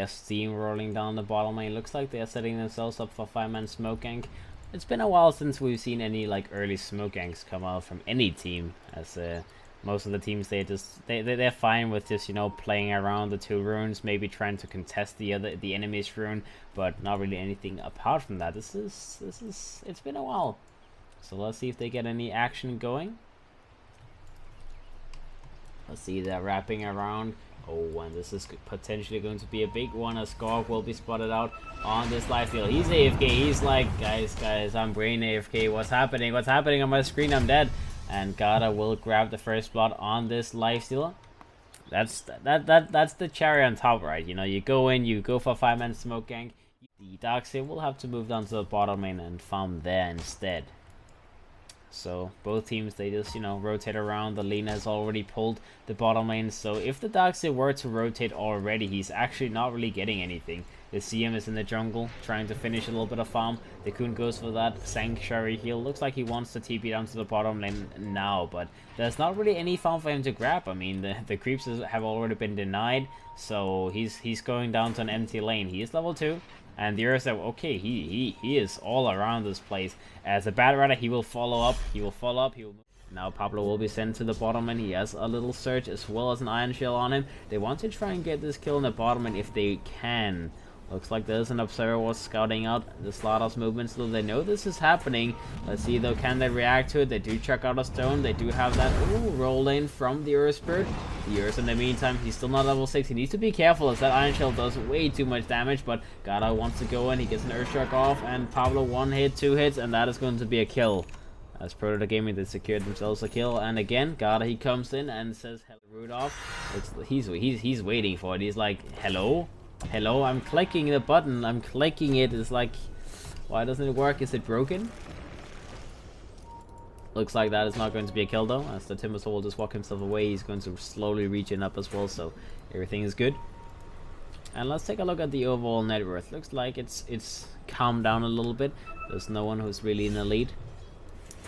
steamrolling down the bottom lane. Looks like they're setting themselves up for 5-man smoke gank. It's been a while since we've seen any like early smoke ganks come out from any team, as most of the teams they're fine with just, you know, playing around the 2 runes, maybe trying to contest the enemy's rune, but not really anything apart from that. It's been a while. So let's see if they get any action going. Let's see, they're wrapping around. Oh, and this is potentially going to be a big one, as Gorgc will be spotted out on this lifesteal. He's AFK. He's like, guys, I'm brain AFK. What's happening? What's happening on my screen? I'm dead. And Gada will grab the first blood on this lifesteal. That's the cherry on top, right? You know, you go in, you go for 5-man smoke gank. The Darkseer will have to move down to the bottom lane and farm there instead. So both teams, they just, you know, rotate around. The Lina has already pulled the bottom lane, so if the Darkseer were to rotate already, he's actually not really getting anything. The CM is in the jungle trying to finish a little bit of farm. The Kun goes for that sanctuary heal. Looks like he wants to TP down to the bottom lane now, but there's not really any farm for him to grab. I mean, the creeps have already been denied, so he's going down to an empty lane. He is level 2. And the Ursa, okay, he is all around this place. As a Bat Rider, he will follow up. Now Pablo will be sent to the bottom lane. He has a little surge as well as an Iron Shell on him. They want to try and get this kill in the bottom lane if they can. Looks like there's an observer was scouting out the Slaughter's movements, so they know this is happening. Let's see though, can they react to it? They do chuck out a stone. They do have that roll in from the Earth Spirit. The Earth, in the meantime, he's still not level 6. He needs to be careful as that Iron Shell does way too much damage, but Gada wants to go in. He gets an Earthshock off, and Pablo 1 hit, 2 hits, and that is going to be a kill. As Prodota GaminG, they secured themselves a kill, and again, Gada, he comes in and says, "Hello, Rudolph." He's waiting for it. He's like, "Hello? Hello, I'm clicking the button. I'm clicking it." It's like, why doesn't it work? Is it broken? Looks like that is not going to be a kill though, as the Timbersaw will just walk himself away. He's going to slowly regen up as well, so everything is good. And let's take a look at the overall net worth. Looks like it's calmed down a little bit. There's no one who's really in the lead.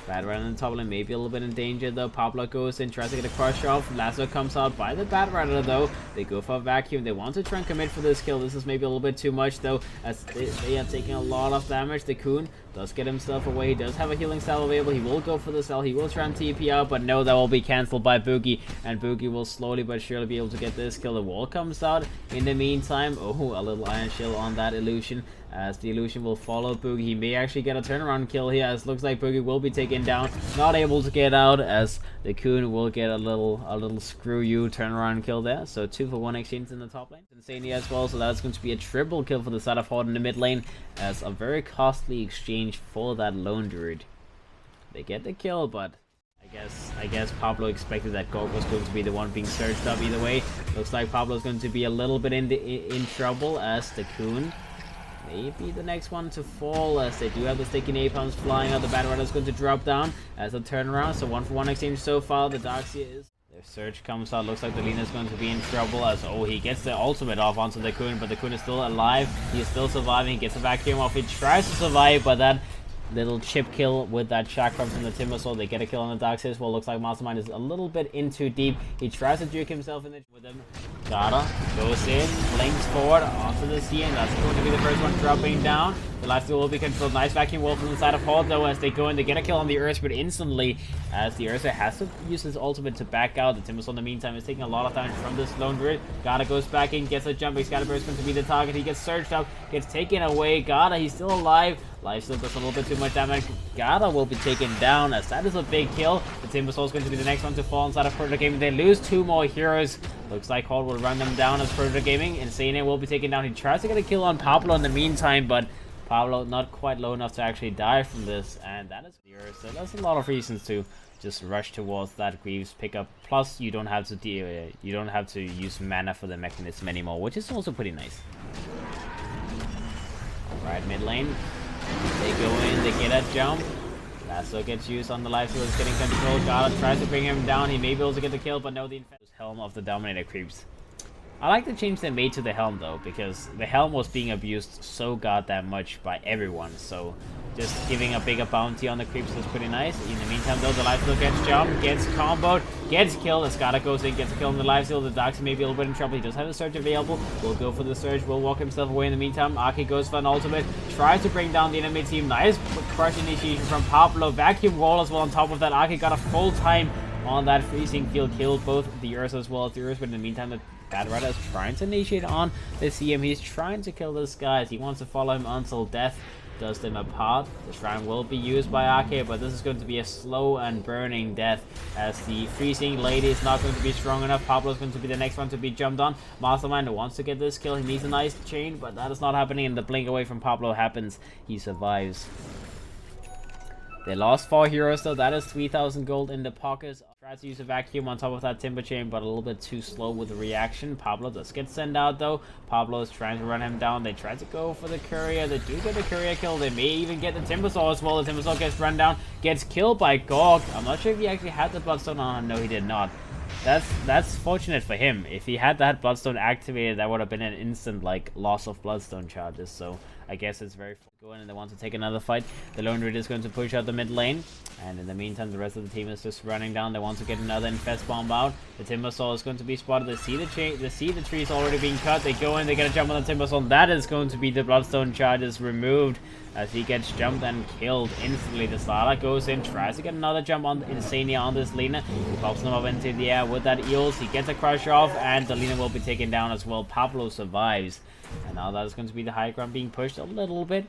Bat Rider in the top lane, maybe a little bit in danger though. Pablo goes in, tries to get a crush off. Lasso comes out by the Bat Rider though. They go for a vacuum. They want to try and commit for this kill. This is maybe a little bit too much though, as they are taking a lot of damage. The Kun does get himself away. He does have a healing cell available. He will go for the cell. He will try and TP out, but no, that will be cancelled by Buugi. And Buugi will slowly but surely be able to get this kill. The wall comes out. In the meantime, oh, a little Iron Shield on that illusion, as the illusion will follow Buugi. He may actually get a turnaround kill here, as looks like Buugi will be taken down. Not able to get out, as the Kun will get a little screw you turnaround kill there. So 2 for 1 exchange in the top lane. Insane as well, so that's going to be a triple kill for the side of Horde in the mid lane, as a very costly exchange for that lone druid. They get the kill, but I guess Pablo expected that Gorgc was going to be the one being surged up either way. Looks like Pablo's going to be a little bit in trouble, as the Kun may be the next one to fall, as they do have the sticky napalms flying out. The Bat Rider is going to drop down as a turnaround, so 1 for 1 exchange so far. The Darkseer is... Their surge comes out. Looks like the Lina is going to be in trouble, as he gets the ultimate off onto the Kun, but the Kun is still alive. He is still surviving. He gets a vacuum off. He tries to survive, but that little chip kill with that chakra from the Timbersaw, they get a kill on the Darkseer. Well, looks like Mastermind is a little bit in too deep. He tries to juke himself in with him. Gada goes in, links forward onto the sea, and that's going to be the first one dropping down. The lifesteal will be controlled. Nice vacuum wall from the side of Horde though, as they go in. They get a kill on the Earth, but instantly, as the Ursa has to use his ultimate to back out. The Timbersaw in the meantime is taking a lot of damage from this lone druid. Gada goes back in, gets a jump. Excalibur is going to be the target. He gets surged up, gets taken away. Gada, he's still alive. Lifesteal does a little bit too much damage. Gada will be taken down, as that is a big kill. The Timbersaw is going to be the next one to fall inside of Prodota GaminG. They lose 2 more heroes. Looks like Horde will run them down as Prodota GaminG. Insane will be taken down. He tries to get a kill on Pablo in the meantime, but Pablo not quite low enough to actually die from this, and that is clear. So that's a lot of reasons to just rush towards that Greaves pickup. Plus, you don't have to use mana for the mechanism anymore, which is also pretty nice. Alright, mid lane. They go in, they get a jump. Lasso gets used on the lifesteal, is getting control. Gada tries to bring him down. He may be able to get the kill, but no, the Helm of the Dominator creeps. I like the change they made to the helm though, because the helm was being abused so goddamn much by everyone. So just giving a bigger bounty on the creeps is pretty nice. In the meantime though, the lifesteal gets jumped, gets comboed, gets killed. Escada goes in, gets a kill on the lifesteal. The Darkseid may be a little bit in trouble. He does have a surge available. Will go for the surge, will walk himself away in the meantime. Akke goes for an ultimate, tries to bring down the enemy team. Nice crush initiation from Pablo. Vacuum wall as well on top of that. Akke got a full time on that freezing field, killed both the Ursa as well as the Ursa, but in the meantime the Bad Rider is trying to initiate on the CM. He's trying to kill this guy. He wants to follow him until death does them apart. The Shrine will be used by Akke, but this is going to be a slow and burning death as the freezing lady is not going to be strong enough. Pablo is going to be the next one to be jumped on. Mastermind wants to get this kill. He needs a nice chain, but that is not happening, and the blink away from Pablo happens. He survives. They lost 4 heroes though. That is 3,000 gold in the pockets. Tried to use a vacuum on top of that timber chain, but a little bit too slow with the reaction. Pablo does get sent out though. Pablo is trying to run him down. They try to go for the courier. They do get the courier kill. They may even get the timber saw as well. The timber saw gets run down, gets killed by Gorgc. I'm not sure if he actually had the bloodstone on. No, he did not. That's fortunate for him. If he had that bloodstone activated, that would have been an instant like loss of bloodstone charges. So I guess it's very going, and they want to take another fight. The Lone Ranger is going to push out the mid lane, and in the meantime the rest of the team is just running down. They want to get another infest bomb out. The timber saw is going to be spotted. They see the trees already being cut. They go in, they get a jump on the timber saw. That is going to be the bloodstone charges removed as he gets jumped and killed instantly. The Starlight goes in, tries to get another jump on Insania on this Lina. He pops them up into the air with that eels. He gets a crush off, and the Lina will be taken down as well. Pablo survives, and now that is going to be the high ground being pushed a little bit.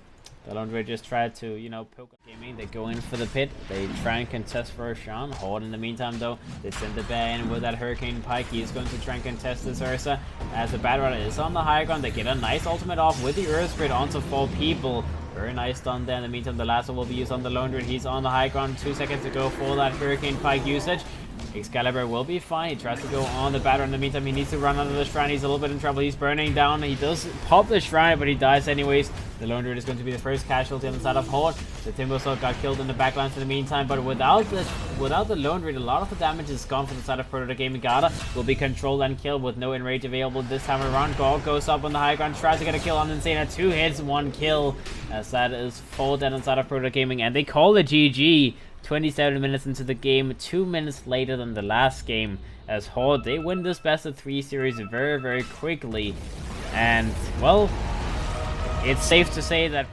The Lone Ranger just tried to, you know, poke gaming. They go in for the pit. They try and contest for a Sean. Horde in the meantime, though, they send the bear in with that Hurricane Pike. He is going to try and contest this Ursa. As the Bad Rider is on the high ground, they get a nice ultimate off with the Earth Spirit onto 4 people. Very nice done there. In the meantime, the last one will be used on the Lone Ranger. He's on the high ground. 2 seconds to go for that Hurricane Pike usage. Excalibur will be fine. He tries to go on the batter. In the meantime, he needs to run under the shrine. He's a little bit in trouble. He's burning down. He does pop the shrine, but he dies anyways. The Lone Ranger is going to be the first casualty on the side of Horde. The Timber Saw got killed in the backlines in the meantime, but without the Lone Ranger, a lot of the damage is gone from the side of Prodota GaminG. Will be controlled and killed with no enrage available this time around. Gorgc goes up on the high ground, tries to get a kill on Insania. 2 hits, 1 kill, as that is 4 dead on the side of Prodota GaminG, and they call it GG. 27 minutes into the game, 2 minutes later than the last game, as Horde, they win this best of 3 series very, very quickly. And, well, it's safe to say that